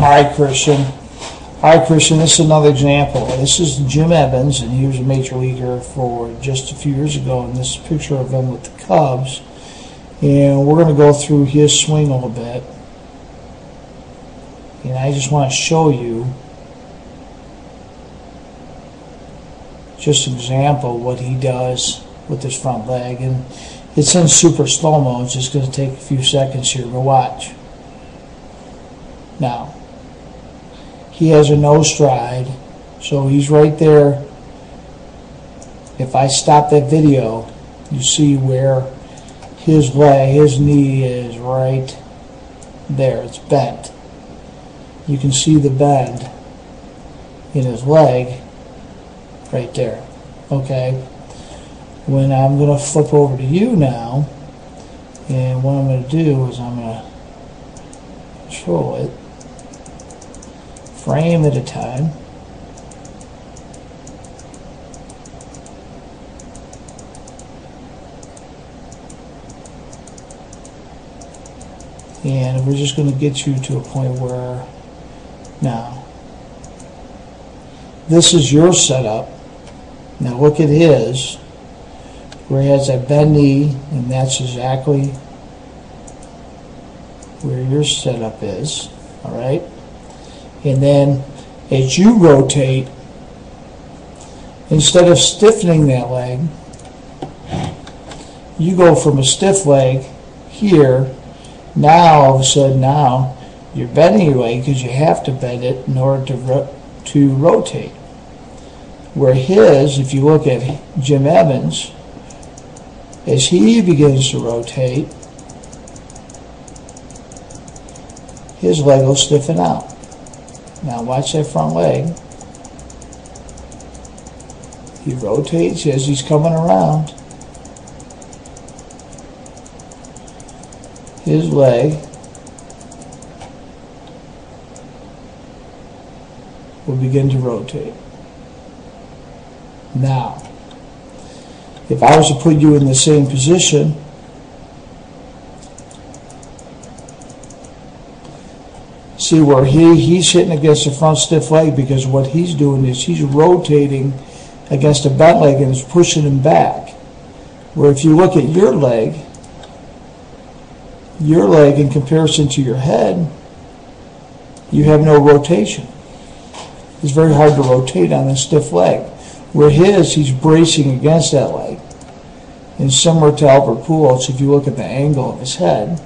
Alright, Christian. Alright, Christian, this is another example. This is Jim Evans, and he was a major leaguer for just a few years ago, and this is a picture of him with the Cubs. And we're going to go through his swing a little bit. And I just want to show you just an example of what he does with his front leg. And it's in super slow-mo. It's just going to take a few seconds here. But watch. Now, he has a no stride, so he's right there. If I stop that video, you see where his leg, his knee is right there. It's bent. You can see the bend in his leg right there. Okay? When I'm going to flip over to you now, and what I'm going to do is I'm going to control it, frame at a time. And we're just going to get you to a point where now this is your setup. Now look at his, where he has that bend knee, and that's exactly where your setup is. Alright? And then as you rotate, instead of stiffening that leg, you go from a stiff leg here. Now all of a sudden now you're bending your leg because you have to bend it in order to rotate. Where his, if you look at Jim Evans, as he begins to rotate, his leg will stiffen out. Now watch that front leg. He rotates as he's coming around. His leg will begin to rotate. Now, if I was to put you in the same position, see where he's hitting against the front stiff leg, because what he's doing is he's rotating against a bent leg and is pushing him back. Where if you look at your leg in comparison to your head, you have no rotation. It's very hard to rotate on a stiff leg. Where he's bracing against that leg. And similar to Albert Pujols, if you look at the angle of his head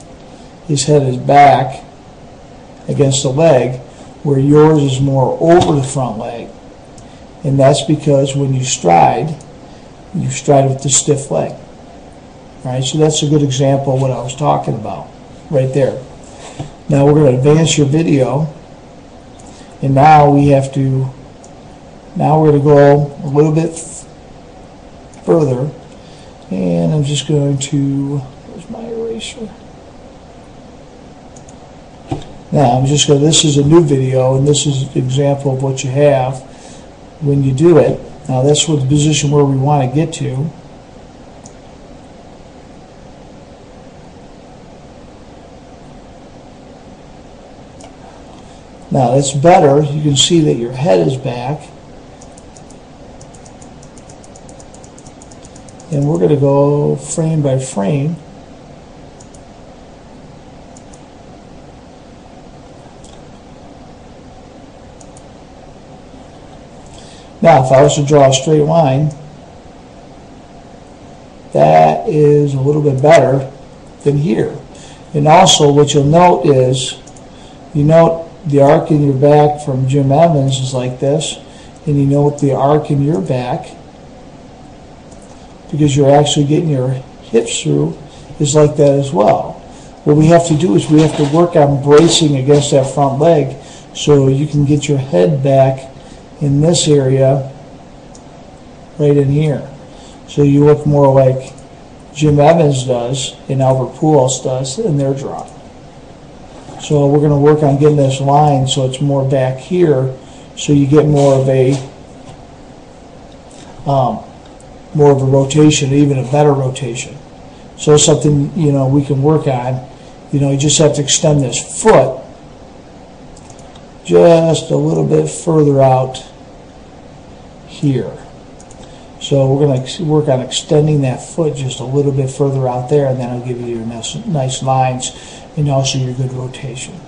is back against the leg, where yours is more over the front leg. And that's because when you stride with the stiff leg. Alright, so that's a good example of what I was talking about right there. Now we're going to advance your video, and now we're going to go a little bit further, and I'm just going to, where's my eraser? Now this is a new video, and this is an example of what you have when you do it. Now that's what the position where we want to get to. Now that's better. You can see that your head is back. And we're going to go frame by frame. Now if I was to draw a straight line, that is a little bit better than here. And also what you'll note is, you note the arc in your back from Jim Evans is like this, and you note the arc in your back, because you're actually getting your hips through, is like that as well. What we have to do is we have to work on bracing against that front leg so you can get your head back in this area right in here. So you look more like Jim Evans does and Albert Pujols does in their drawing. So we're going to work on getting this line so it's more back here, so you get more of a rotation, even a better rotation. So something we can work on. You just have to extend this foot just a little bit further out here. So we're going to work on extending that foot just a little bit further out there, and then I'll give you your nice lines and also your good rotation.